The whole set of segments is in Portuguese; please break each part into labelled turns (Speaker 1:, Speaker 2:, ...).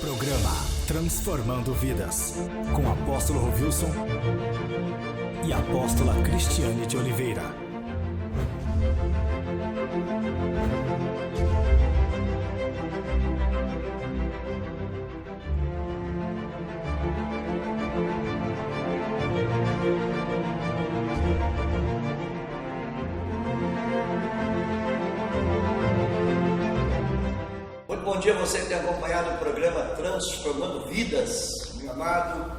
Speaker 1: Programa Transformando Vidas, com Apóstolo Rovilson e Apóstola Cristiane de Oliveira.
Speaker 2: Bom dia, você que tem acompanhado o programa Transformando Vidas, meu amado.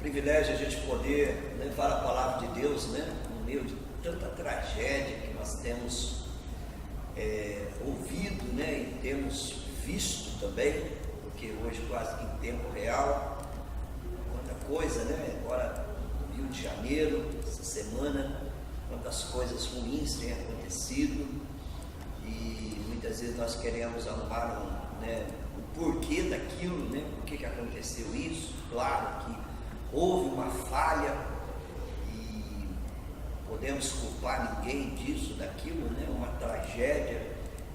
Speaker 2: Privilégio a gente poder levar a palavra de Deus, no meio de tanta tragédia que nós temos ouvido, e temos visto também, porque hoje quase que em tempo real, quanta coisa, agora no Rio de Janeiro, essa semana, quantas coisas ruins têm acontecido. E muitas vezes nós queremos arrumar o porquê daquilo, por que aconteceu isso. Claro que houve uma falha e podemos culpar ninguém disso, daquilo, uma tragédia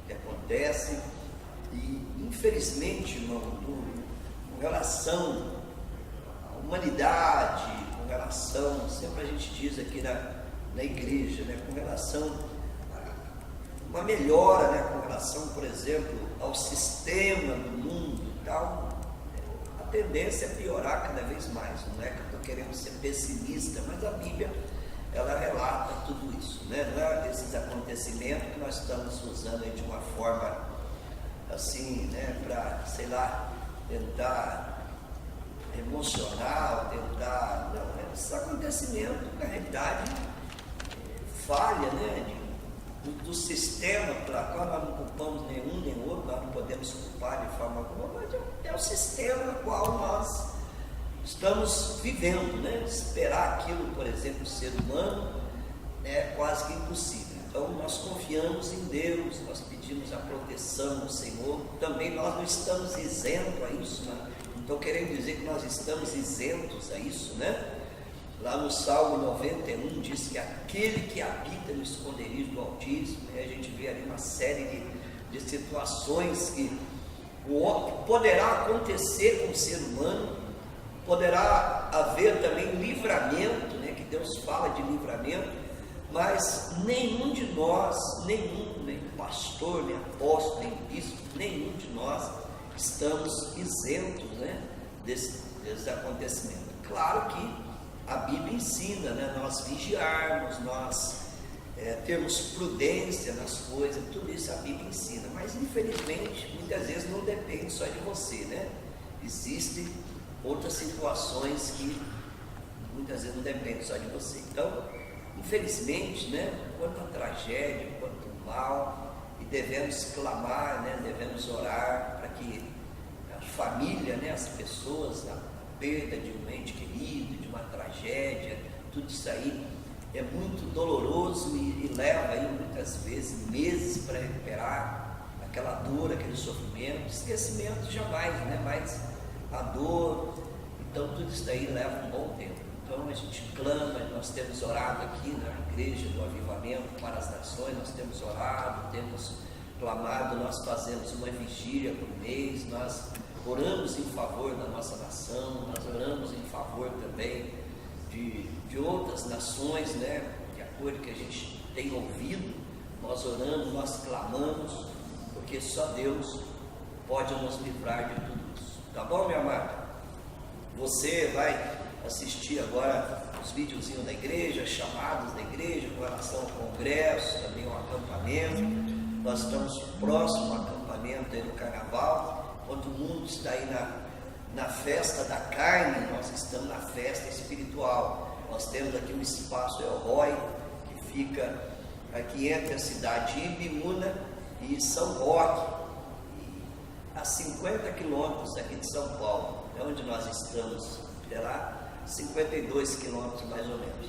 Speaker 2: que acontece. E infelizmente, irmão, com relação à humanidade, com relação, sempre a gente diz aqui na igreja, com relação uma melhora, com relação, por exemplo, ao sistema do mundo e tal, a tendência é piorar cada vez mais. Não é que eu estou querendo ser pessimista, mas a Bíblia, ela relata tudo isso, não é esses acontecimentos que nós estamos usando aí de uma forma assim, para, sei lá, tentar emocional, tentar, não, esses acontecimentos, na realidade, falha, do sistema pela qual nós não culpamos nenhum nem outro, nós não podemos culpar de forma alguma, mas é o sistema no qual nós estamos vivendo, Esperar aquilo, por exemplo, do ser humano é quase que impossível. Então nós confiamos em Deus, nós pedimos a proteção do Senhor. Também nós não estamos isentos a isso, não estou querendo dizer que nós estamos isentos a isso, Lá no Salmo 91 diz que aquele que habita no esconderijo do Altíssimo, a gente vê ali uma série de situações que poderá acontecer com o ser humano, poderá haver também livramento, que Deus fala de livramento, mas nenhum de nós, nem pastor, nem apóstolo, nem bispo, nenhum de nós estamos isentos, desse acontecimento. Claro que a Bíblia ensina, nós vigiarmos, nós termos prudência nas coisas, tudo isso a Bíblia ensina, mas infelizmente muitas vezes não depende só de você, Existem outras situações que muitas vezes não dependem só de você. Então, infelizmente, quanta tragédia, quanto mal, e devemos clamar, devemos orar para que a família, as pessoas, a perda de um ente querido, de uma tragédia, tudo isso aí é muito doloroso e leva aí muitas vezes meses para recuperar aquela dor, aquele sofrimento. Esquecimento jamais, mas a dor, então tudo isso aí leva um bom tempo. Então a gente clama, nós temos orado aqui na igreja do Avivamento para as nações, nós temos orado, temos clamado, nós fazemos uma vigília por mês, nós oramos em favor da nossa nação, nós oramos em favor também de outras nações, de acordo que a gente tem ouvido, nós oramos, nós clamamos, porque só Deus pode nos livrar de tudo isso. Tá bom, meu amado? Você vai assistir agora os videozinhos da igreja, chamados da igreja com relação ao congresso, também ao acampamento. Nós estamos próximo ao acampamento aí no carnaval. Enquanto o mundo está aí na festa da carne, nós estamos na festa espiritual. Nós temos aqui um espaço El Roi, que fica aqui entre a cidade de Ibiúna e São Roque, a 50 quilômetros aqui de São Paulo, onde nós estamos, lá 52 quilômetros mais ou menos,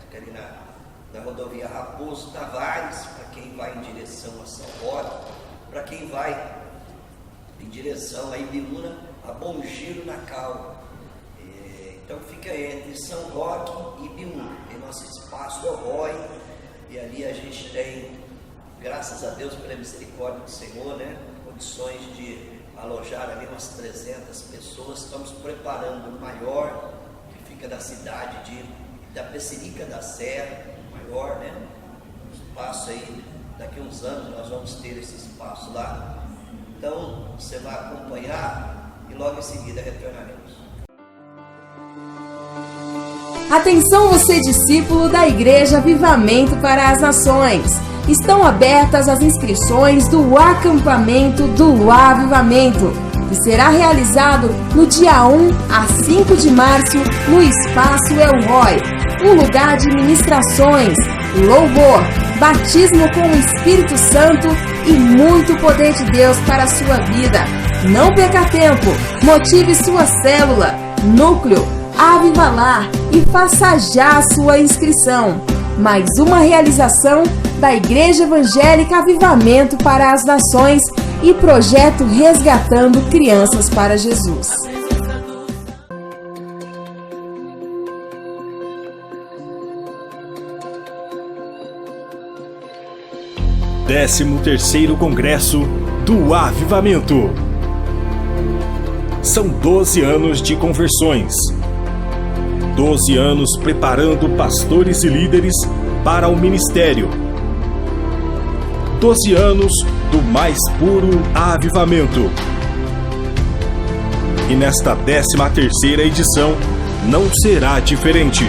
Speaker 2: Fica ali na rodovia Raposo Tavares, para quem vai em direção a São Roque, para quem vai em direção a Ibiúna, a Bom Giro na Cal. Então fica entre São Roque e Ibiúna, tem nosso espaço El Roi, e ali a gente tem, graças a Deus pela misericórdia do Senhor, condições de alojar ali umas 300 pessoas. Estamos preparando o maior, que fica da cidade da Pecerica da Serra, maior, né? Espaço aí, daqui a uns anos nós vamos ter esse espaço lá. Então você vai acompanhar e logo em seguida retornaremos.
Speaker 3: Atenção, você discípulo da Igreja Avivamento para as Nações. Estão abertas as inscrições do acampamento do Avivamento, que será realizado no dia 1 a 5 de março no Espaço El Roy, um lugar de ministrações, louvor, batismo com o Espírito Santo e muito poder de Deus para a sua vida. Não perca tempo, motive sua célula, núcleo, Avivalar e faça já a sua inscrição. Mais uma realização da Igreja Evangélica Avivamento para as Nações e projeto Resgatando Crianças para Jesus.
Speaker 1: Décimo terceiro Congresso do Avivamento. São 12 anos de conversões. 12 anos preparando pastores e líderes para o ministério. 12 anos do mais puro avivamento. E nesta 13ª edição não será diferente.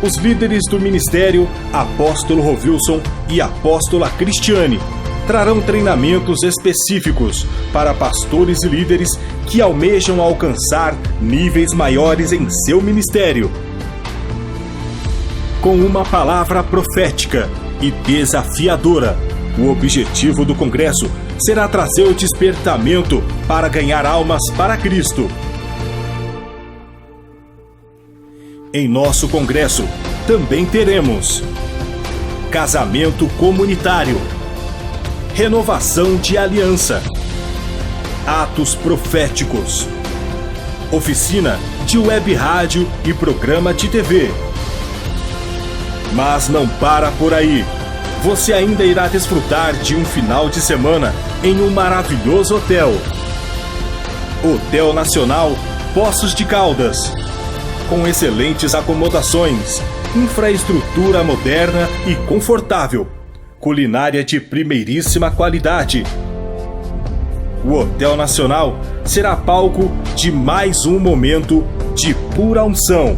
Speaker 1: Os líderes do ministério, Apóstolo Rovilson e Apóstola Cristiane, trarão treinamentos específicos para pastores e líderes que almejam alcançar níveis maiores em seu ministério. Com uma palavra profética e desafiadora, o objetivo do congresso será trazer o despertamento para ganhar almas para Cristo. Em nosso congresso também teremos casamento comunitário, renovação de aliança, atos proféticos, oficina de web rádio e programa de TV. Mas não para por aí. Você ainda irá desfrutar de um final de semana em um maravilhoso hotel. Hotel Nacional Poços de Caldas, com excelentes acomodações, infraestrutura moderna e confortável, culinária de primeiríssima qualidade. O Hotel Nacional será palco de mais um momento de pura unção.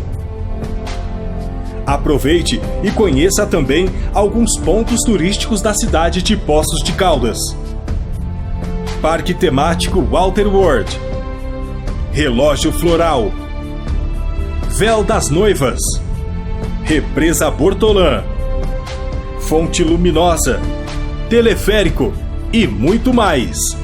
Speaker 1: Aproveite e conheça também alguns pontos turísticos da cidade de Poços de Caldas. Parque temático Walter World, Relógio Floral, Véu das Noivas, Represa Bortolã, Fonte Luminosa, Teleférico e muito mais.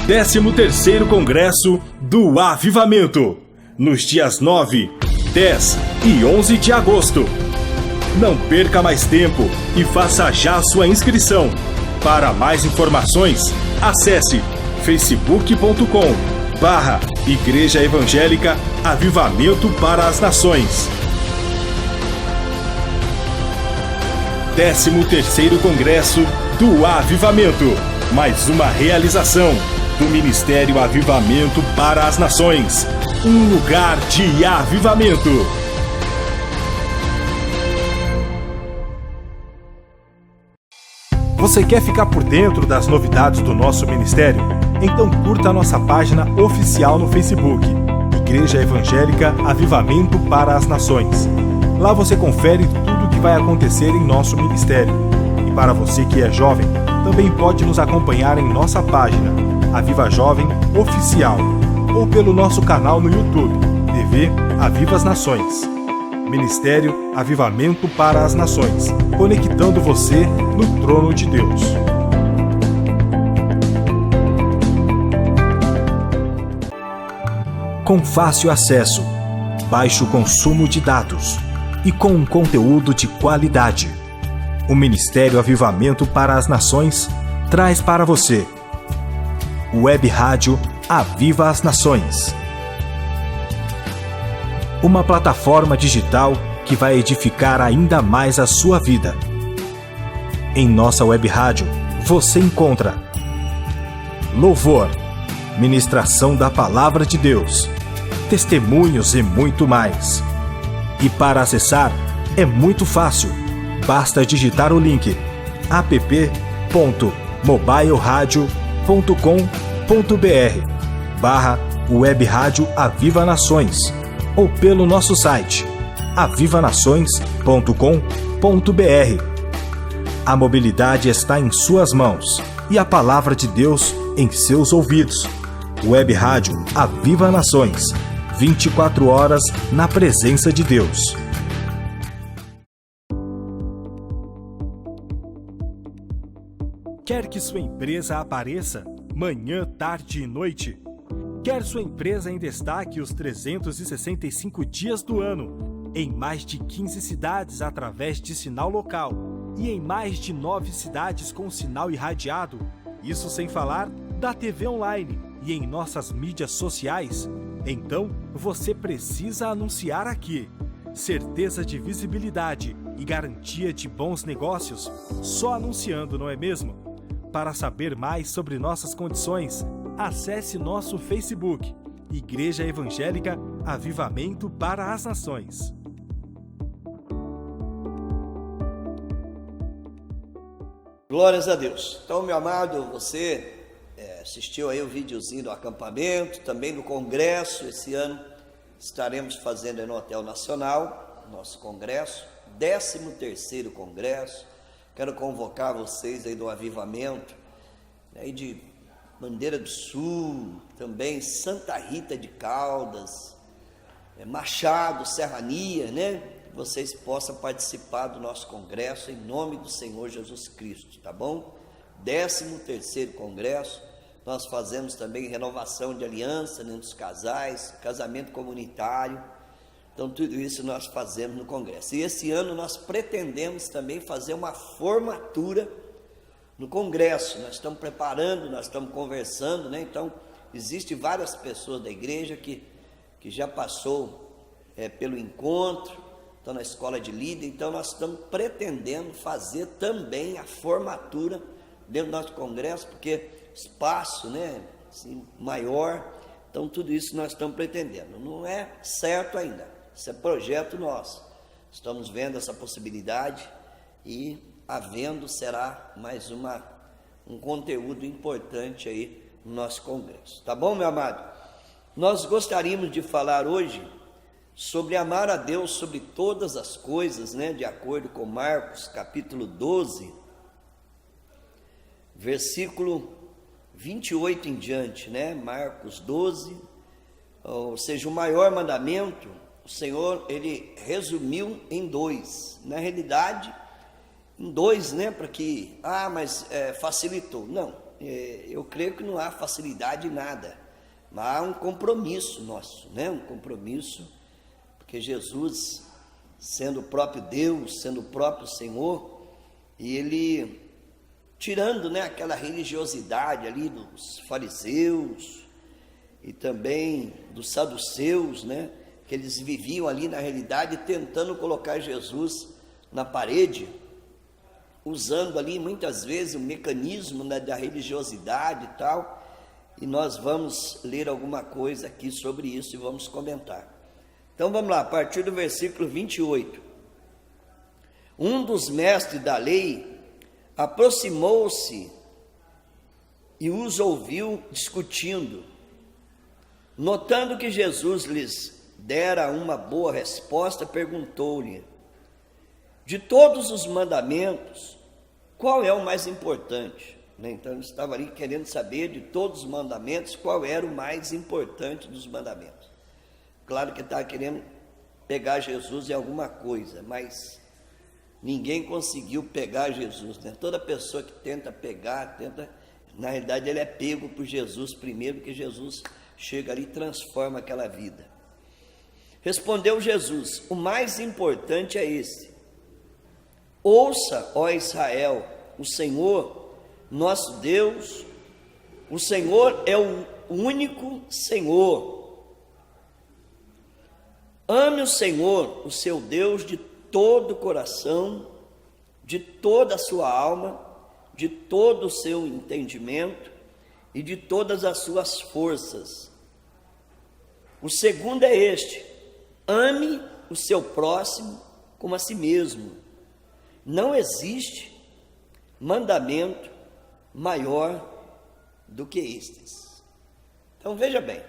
Speaker 1: 13º Congresso do Avivamento, nos dias 9, 10 e 11 de agosto. Não perca mais tempo e faça já a sua inscrição. Para mais informações, acesse facebook.com/Igreja Evangélica Avivamento para as Nações. 13º Congresso do Avivamento, mais uma realização do Ministério Avivamento para as Nações, um lugar de avivamento. Você quer ficar por dentro das novidades do nosso ministério? Então curta a nossa página oficial no Facebook, Igreja Evangélica Avivamento para as Nações. Lá você confere tudo o que vai acontecer em nosso ministério. E para você que é jovem, também pode nos acompanhar em nossa página, Aviva Jovem Oficial, ou pelo nosso canal no YouTube, TV Aviva as Nações. Ministério Avivamento para as Nações, conectando você no trono de Deus. Com fácil acesso, baixo consumo de dados e com um conteúdo de qualidade, o Ministério Avivamento para as Nações traz para você Web Rádio Aviva as Nações, uma plataforma digital que vai edificar ainda mais a sua vida. Em nossa web rádio, você encontra louvor, ministração da Palavra de Deus, testemunhos e muito mais. E para acessar, é muito fácil. Basta digitar o link app.mobileradio.com.br/Web Rádio Aviva Nações ou pelo nosso site avivanações.com.br. A mobilidade está em suas mãos e a Palavra de Deus em seus ouvidos. Web Rádio Aviva Nações, 24 horas na presença de Deus. Quer que sua empresa apareça manhã, tarde e noite? Quer sua empresa em destaque os 365 dias do ano, em mais de 15 cidades através de sinal local e em mais de 9 cidades com sinal irradiado? Isso sem falar da TV online e em nossas mídias sociais? Então, você precisa anunciar aqui. Certeza de visibilidade e garantia de bons negócios só anunciando, não é mesmo? Para saber mais sobre nossas condições, acesse nosso Facebook, Igreja Evangélica Avivamento para as Nações.
Speaker 2: Glórias a Deus. Então, meu amado, você assistiu aí o videozinho do acampamento, também do congresso. Esse ano estaremos fazendo aí no Hotel Nacional, nosso congresso, 13º congresso. Quero convocar vocês aí do Avivamento, aí de Bandeira do Sul, também Santa Rita de Caldas, Machado, Serrania, né? Vocês possam participar do nosso congresso em nome do Senhor Jesus Cristo, tá bom? 13º congresso, nós fazemos também renovação de aliança entre os casais, casamento comunitário. Então tudo isso nós fazemos no congresso. E esse ano nós pretendemos também fazer uma formatura no congresso. Nós estamos preparando, nós estamos conversando, né? Então existem várias pessoas da igreja que já passou pelo encontro, estão na escola de líder. Então nós estamos pretendendo fazer também a formatura dentro do nosso congresso, porque espaço, né, assim, maior. Então tudo isso nós estamos pretendendo. Não é certo ainda. Isso é projeto nosso. Estamos vendo essa possibilidade e, havendo, será mais um conteúdo importante aí no nosso congresso. Tá bom, meu amado? Nós gostaríamos de falar hoje sobre amar a Deus sobre todas as coisas, né? De acordo com Marcos, capítulo 12, versículo 28 em diante, né? Marcos 12, ou seja, o maior mandamento, o Senhor, ele resumiu em 2, na realidade, em 2, né, para que, mas facilitou, não, eu creio que não há facilidade em nada, mas há um compromisso nosso, né, um compromisso, porque Jesus, sendo o próprio Deus, sendo o próprio Senhor, e ele, tirando, né, aquela religiosidade ali dos fariseus, e também dos saduceus, né, que eles viviam ali na realidade tentando colocar Jesus na parede, usando ali muitas vezes o mecanismo, né, da religiosidade e tal, e nós vamos ler alguma coisa aqui sobre isso e vamos comentar. Então vamos lá, a partir do versículo 28. Um dos mestres da lei aproximou-se e os ouviu discutindo. Notando que Jesus lhes dera uma boa resposta, perguntou-lhe: de todos os mandamentos, qual é o mais importante? Então ele estava ali querendo saber de todos os mandamentos, qual era o mais importante dos mandamentos. Claro que estava querendo pegar Jesus em alguma coisa, mas ninguém conseguiu pegar Jesus, né? Toda pessoa que tenta pegar, na realidade ele é pego por Jesus primeiro, porque Jesus chega ali e transforma aquela vida. Respondeu Jesus: o mais importante é esse: ouça, ó Israel, o Senhor, nosso Deus, o Senhor é o único Senhor. Ame o Senhor, o seu Deus, de todo o coração, de toda a sua alma, de todo o seu entendimento e de todas as suas forças. O segundo é este: ame o seu próximo como a si mesmo. Não existe mandamento maior do que estes. Então veja bem,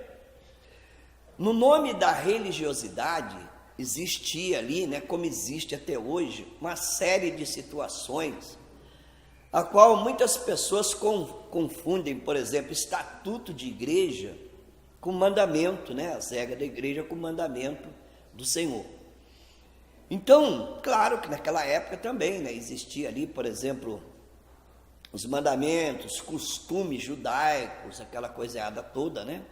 Speaker 2: no nome da religiosidade existia ali, como existe até hoje, uma série de situações a qual muitas pessoas confundem, por exemplo, estatuto de igreja com mandamento, as regras da igreja com mandamento do Senhor. Então, claro que naquela época também, existia ali, por exemplo, os mandamentos, costumes judaicos, aquela coiseada toda,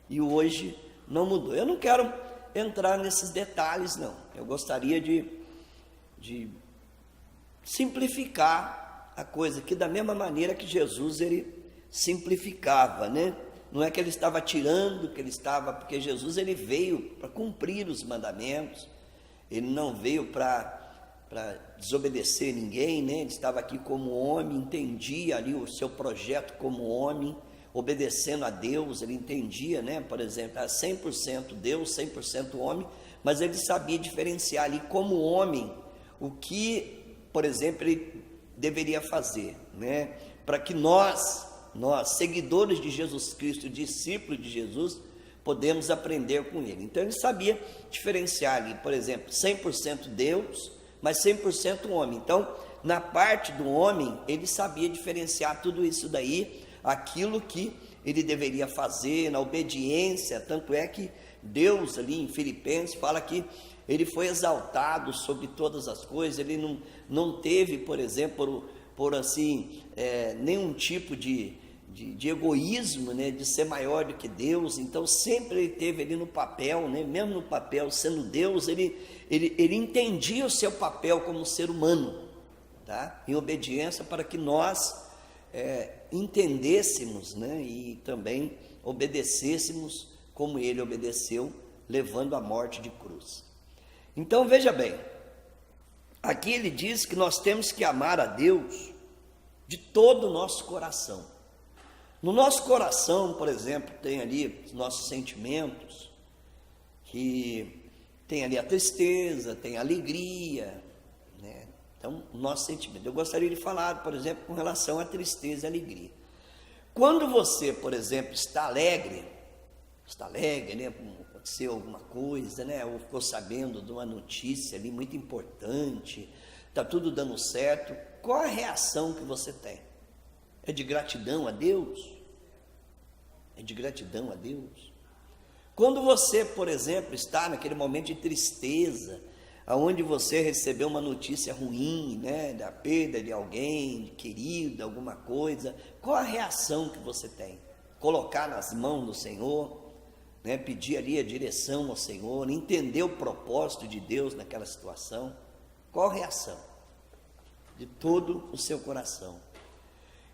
Speaker 2: e hoje não mudou. Eu não quero entrar nesses detalhes, não. Eu gostaria de simplificar a coisa, que da mesma maneira que Jesus, ele simplificava, Não é que ele estava tirando, porque Jesus, ele veio para cumprir os mandamentos, ele não veio para desobedecer ninguém, Ele estava aqui como homem, entendia ali o seu projeto como homem, obedecendo a Deus, ele entendia, por exemplo, 100% Deus, 100% homem, mas ele sabia diferenciar ali como homem o que, por exemplo, ele deveria fazer, para que nós, seguidores de Jesus Cristo, discípulos de Jesus, podemos aprender com ele. Então ele sabia diferenciar ali, por exemplo, 100% Deus, mas 100% homem. Então, na parte do homem, ele sabia diferenciar tudo isso daí, aquilo que ele deveria fazer, na obediência. Tanto é que Deus ali em Filipenses fala que ele foi exaltado sobre todas as coisas, ele não teve, por exemplo, por assim, nenhum tipo de egoísmo, de ser maior do que Deus. Então sempre ele teve ali no papel, mesmo no papel sendo Deus, ele entendia o seu papel como ser humano, em obediência, para que nós entendêssemos, e também obedecêssemos como ele obedeceu, levando a morte de cruz. Então veja bem, aqui ele diz que nós temos que amar a Deus de todo o nosso coração. No nosso coração, por exemplo, tem ali os nossos sentimentos, que tem ali a tristeza, tem a alegria, Então, o nosso sentimento. Eu gostaria de falar, por exemplo, com relação à tristeza e à alegria. Quando você, por exemplo, está alegre, aconteceu alguma coisa, ou ficou sabendo de uma notícia ali muito importante, está tudo dando certo, qual a reação que você tem? É de gratidão a Deus? É de gratidão a Deus? Quando você, por exemplo, está naquele momento de tristeza, aonde você recebeu uma notícia ruim, da perda de alguém, de querido, alguma coisa, qual a reação que você tem? Colocar nas mãos do Senhor, pedir ali a direção ao Senhor, entender o propósito de Deus naquela situação? Qual a reação? De todo o seu coração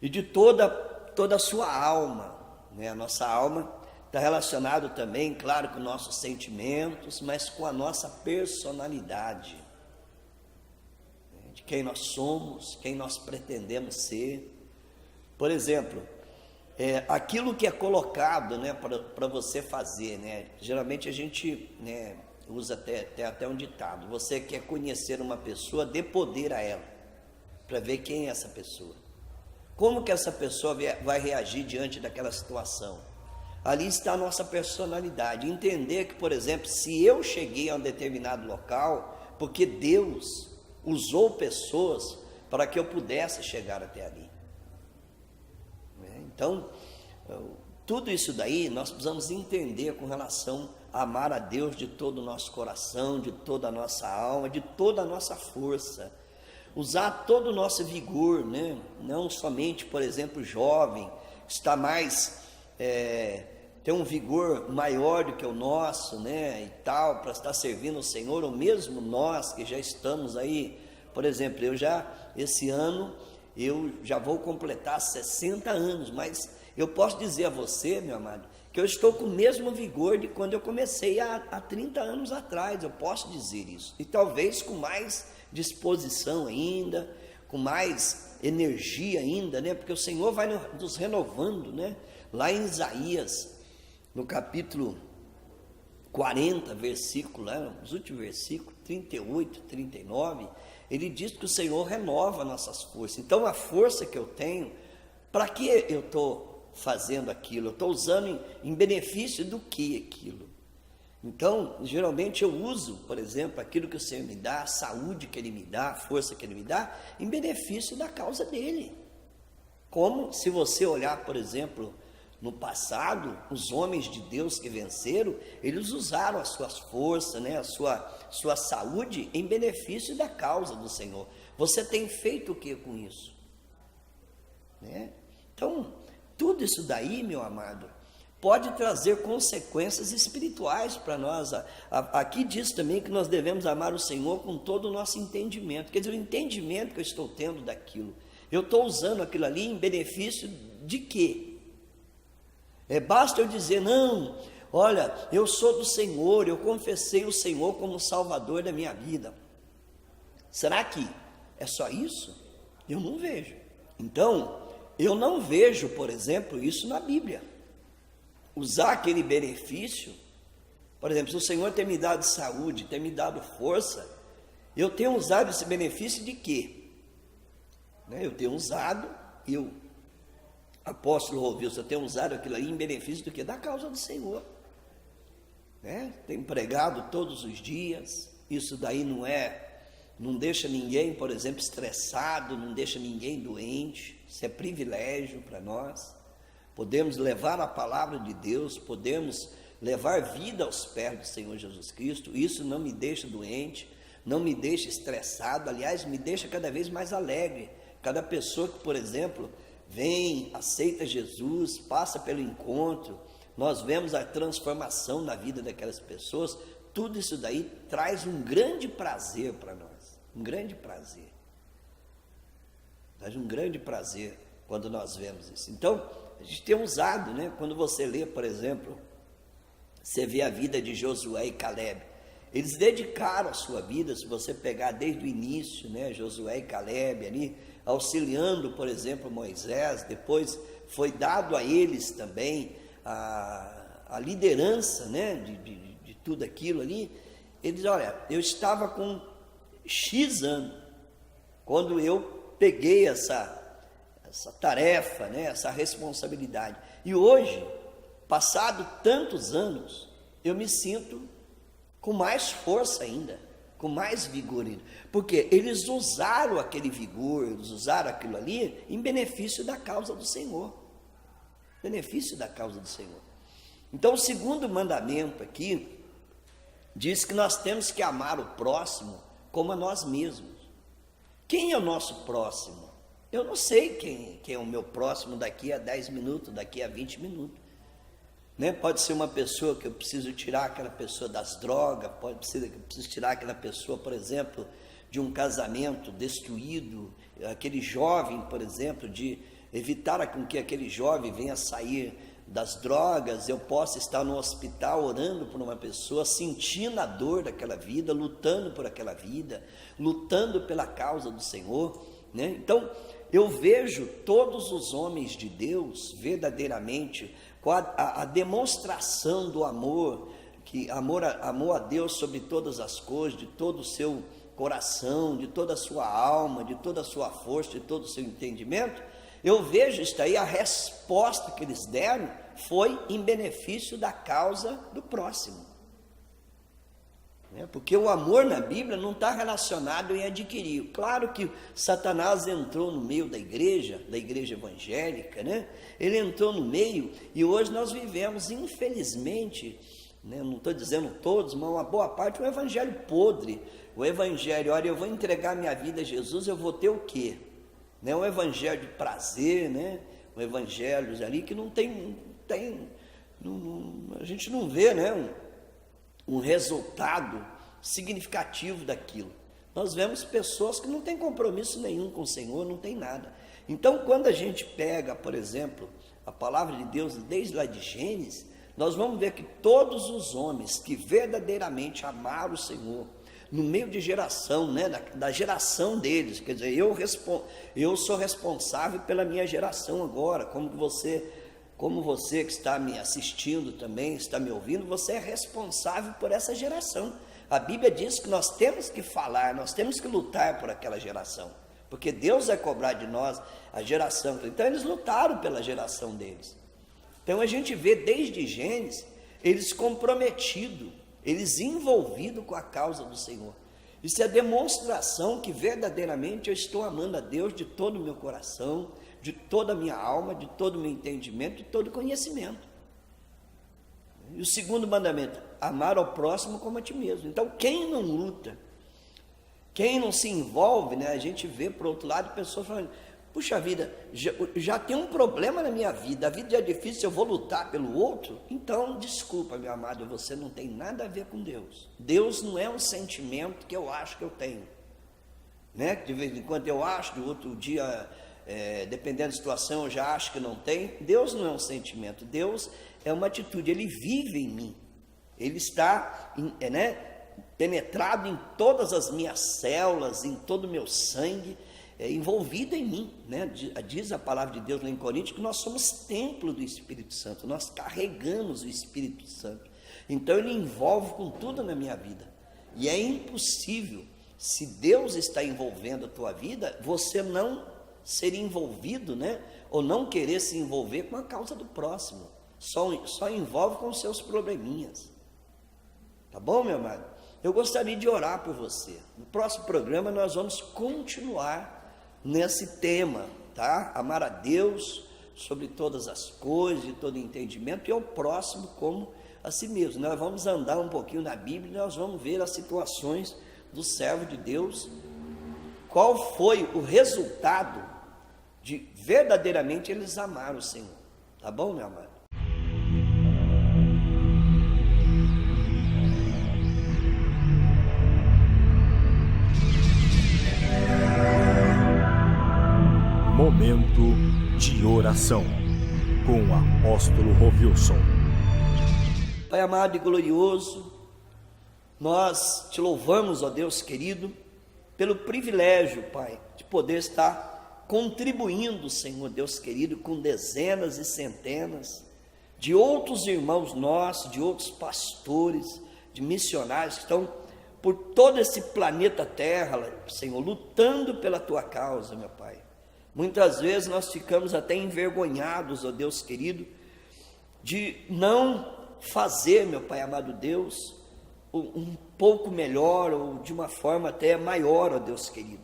Speaker 2: e de toda a sua alma, A nossa alma está relacionado também, claro, com nossos sentimentos, mas com a nossa personalidade, de quem nós somos, quem nós pretendemos ser. Por exemplo, aquilo que é colocado, para você fazer, geralmente a gente, usa até um ditado: você quer conhecer uma pessoa, dê poder a ela, para ver quem é essa pessoa, como que essa pessoa vai reagir diante daquela situação. Ali está a nossa personalidade. Entender que, por exemplo, se eu cheguei a um determinado local, porque Deus usou pessoas para que eu pudesse chegar até ali. Então, tudo isso daí nós precisamos entender com relação a amar a Deus de todo o nosso coração, de toda a nossa alma, de toda a nossa força. Usar todo o nosso vigor, não somente, por exemplo, jovem, está mais... ter um vigor maior do que o nosso, e tal, para estar servindo o Senhor, ou mesmo nós que já estamos aí. Por exemplo, esse ano, eu já vou completar 60 anos, mas eu posso dizer a você, meu amado, que eu estou com o mesmo vigor de quando eu comecei há 30 anos atrás. Eu posso dizer isso, e talvez com mais disposição ainda, com mais energia ainda, porque o Senhor vai nos renovando, Lá em Isaías, no capítulo 40, versículo, os últimos versículos, 38, 39, ele diz que o Senhor renova nossas forças. Então, a força que eu tenho, para que eu estou fazendo aquilo? Eu estou usando em benefício do que aquilo? Então, geralmente eu uso, por exemplo, aquilo que o Senhor me dá, a saúde que Ele me dá, a força que Ele me dá, em benefício da causa dEle. Como se você olhar, por exemplo, no passado, os homens de Deus que venceram, eles usaram as suas forças, né, a sua saúde em benefício da causa do Senhor. Você tem feito o que com isso? Né? Então, tudo isso daí, meu amado, pode trazer consequências espirituais para nós. Aqui diz também que nós devemos amar o Senhor com todo o nosso entendimento. Quer dizer, o entendimento que eu estou tendo daquilo. Eu estou usando aquilo ali em benefício de quê? Basta eu dizer, não, olha, eu sou do Senhor, eu confessei o Senhor como Salvador da minha vida. Será que é só isso? Eu não vejo. Então, eu não vejo, por exemplo, isso na Bíblia. Usar aquele benefício, por exemplo, se o Senhor tem me dado saúde, tem me dado força, eu tenho usado esse benefício de quê? Eu tenho usado, apóstolo Rovilson, eu tenho usado aquilo aí em benefício do quê? Da causa do Senhor. Tenho pregado todos os dias, isso daí não deixa ninguém, por exemplo, estressado, não deixa ninguém doente, isso é privilégio para nós. Podemos levar a palavra de Deus, podemos levar vida aos pés do Senhor Jesus Cristo, isso não me deixa doente, não me deixa estressado, aliás, me deixa cada vez mais alegre. Cada pessoa que, por exemplo, vem, aceita Jesus, passa pelo encontro, nós vemos a transformação na vida daquelas pessoas, tudo isso daí traz um grande prazer para nós, um grande prazer. Traz um grande prazer quando nós vemos isso. Então, a gente tem usado, quando você lê, por exemplo, você vê a vida de Josué e Caleb, eles dedicaram a sua vida, se você pegar desde o início, Josué e Caleb ali, auxiliando, por exemplo, Moisés, depois foi dado a eles também a liderança, de tudo aquilo ali. Eles, olha, eu estava com X anos, quando eu peguei essa tarefa, essa responsabilidade. E hoje, passado tantos anos, eu me sinto com mais força ainda, com mais vigor ainda. Porque eles usaram aquele vigor, eles usaram aquilo ali em benefício da causa do Senhor. Benefício da causa do Senhor. Então, o segundo mandamento aqui diz que nós temos que amar o próximo como a nós mesmos. Quem é o nosso próximo? Eu não sei quem é o meu próximo daqui a 10 minutos, daqui a 20 minutos. Pode ser uma pessoa que eu preciso tirar aquela pessoa das drogas, pode ser que eu preciso tirar aquela pessoa, por exemplo, de um casamento destruído, aquele jovem, por exemplo, de evitar com que aquele jovem venha sair das drogas. Eu posso estar no hospital orando por uma pessoa, sentindo a dor daquela vida, lutando por aquela vida, lutando pela causa do Senhor, Então, eu vejo todos os homens de Deus, verdadeiramente, com a demonstração do amor, que amor a Deus sobre todas as coisas, de todo o seu coração, de toda a sua alma, de toda a sua força, de todo o seu entendimento. Eu vejo isso aí, a resposta que eles deram foi em benefício da causa do próximo. Porque o amor na Bíblia não está relacionado em adquirir. Claro que Satanás entrou no meio da igreja evangélica, Ele entrou no meio e hoje nós vivemos, infelizmente, não estou dizendo todos, mas uma boa parte, um evangelho podre. O evangelho, olha, eu vou entregar minha vida a Jesus, eu vou ter o quê? Um evangelho de prazer, um evangelho ali que não tem a gente não vê, um resultado significativo daquilo. Nós vemos pessoas que não têm compromisso nenhum com o Senhor, não tem nada. Então, quando a gente pega, por exemplo, a palavra de Deus desde lá de Gênesis, nós vamos ver que todos os homens que verdadeiramente amaram o Senhor, no meio de geração, da geração deles, quer dizer, eu sou responsável pela minha geração agora, como que você como você que está me assistindo também, está me ouvindo, você é responsável por essa geração. A Bíblia diz que nós temos que falar, nós temos que lutar por aquela geração, porque Deus vai cobrar de nós a geração. Então eles lutaram pela geração deles. Então a gente vê desde Gênesis, eles comprometidos, eles envolvidos com a causa do Senhor. Isso é demonstração que verdadeiramente eu estou amando a Deus de todo o meu coração, de toda a minha alma, de todo o meu entendimento, de todo o conhecimento. E o segundo mandamento, amar ao próximo como a ti mesmo. Então quem não luta, quem não se envolve, né? A gente vê por outro lado pessoas falando, puxa vida, já tem um problema na minha vida, a vida é difícil, eu vou lutar pelo outro? Então, desculpa, meu amado, você não tem nada a ver com Deus. Deus não é um sentimento que eu acho que eu tenho, né? De vez em quando eu acho, de outro dia, dependendo da situação, eu já acho que não tem. Deus não é um sentimento, Deus é uma atitude, Ele vive em mim, Ele está, penetrado em todas as minhas células, em todo o meu sangue, envolvido em mim, né? Diz a palavra de Deus lá em Coríntios que nós somos templo do Espírito Santo, nós carregamos o Espírito Santo, então ele envolve com tudo na minha vida, e é impossível, se Deus está envolvendo a tua vida, você não ser envolvido, né? Ou não querer se envolver com a causa do próximo, só envolve com os seus probleminhas, tá bom, meu amado? Eu gostaria de orar por você. No próximo programa nós vamos continuar nesse tema, tá? Amar a Deus sobre todas as coisas, de todo entendimento, e ao próximo como a si mesmo. Nós vamos andar um pouquinho na Bíblia e nós vamos ver as situações do servo de Deus, qual foi o resultado de verdadeiramente eles amaram o Senhor. Tá bom, meu amado?
Speaker 1: Momento de oração com o apóstolo Rovilson.
Speaker 2: Pai amado e glorioso, nós te louvamos, ó Deus querido, pelo privilégio, Pai, de poder estar contribuindo, Senhor Deus querido, com dezenas e centenas de outros irmãos nossos, de outros pastores, de missionários que estão por todo esse planeta Terra, Senhor, lutando pela tua causa, meu Pai. Muitas vezes nós ficamos até envergonhados, ó Deus querido, de não fazer, meu Pai amado Deus, um pouco melhor ou de uma forma até maior, ó Deus querido.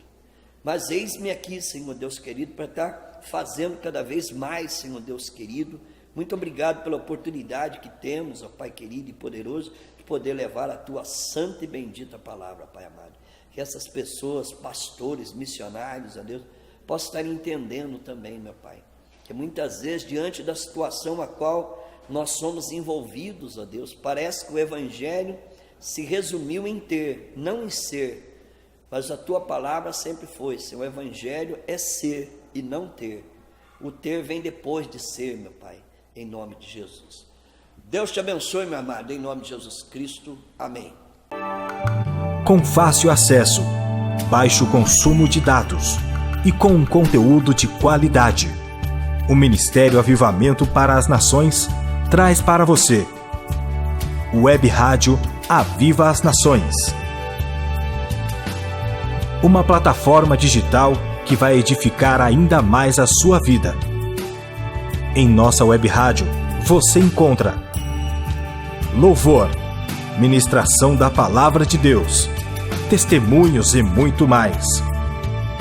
Speaker 2: Mas eis-me aqui, Senhor Deus querido, para estar fazendo cada vez mais, Senhor Deus querido. Muito obrigado pela oportunidade que temos, ó Pai querido e poderoso, de poder levar a tua santa e bendita palavra, Pai amado. Que essas pessoas, pastores, missionários, ó Deus, posso estar entendendo também, meu Pai, que muitas vezes diante da situação a qual nós somos envolvidos, ó Deus, parece que o Evangelho se resumiu em ter, não em ser, mas a tua palavra sempre foi, Senhor, o Evangelho é ser e não ter, o ter vem depois de ser, meu Pai, em nome de Jesus. Deus te abençoe, meu amado, em nome de Jesus Cristo, amém.
Speaker 1: Com fácil acesso, baixo consumo de dados e com um conteúdo de qualidade, o Ministério Avivamento para as Nações traz para você o Web Rádio Aviva as Nações, uma plataforma digital que vai edificar ainda mais a sua vida. Em nossa Web Rádio você encontra louvor, ministração da Palavra de Deus, testemunhos e muito mais.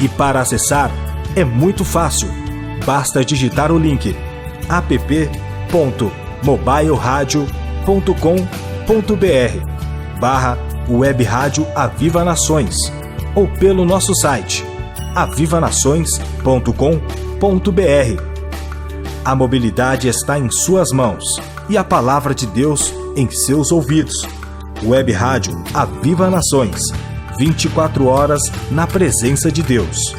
Speaker 1: E para acessar é muito fácil, basta digitar o link app.mobileradio.com.br/Web Rádio Aviva Nações ou pelo nosso site avivanações.com.br. A mobilidade está em suas mãos e a palavra de Deus em seus ouvidos. Web Rádio Aviva Nações, 24 horas na presença de Deus.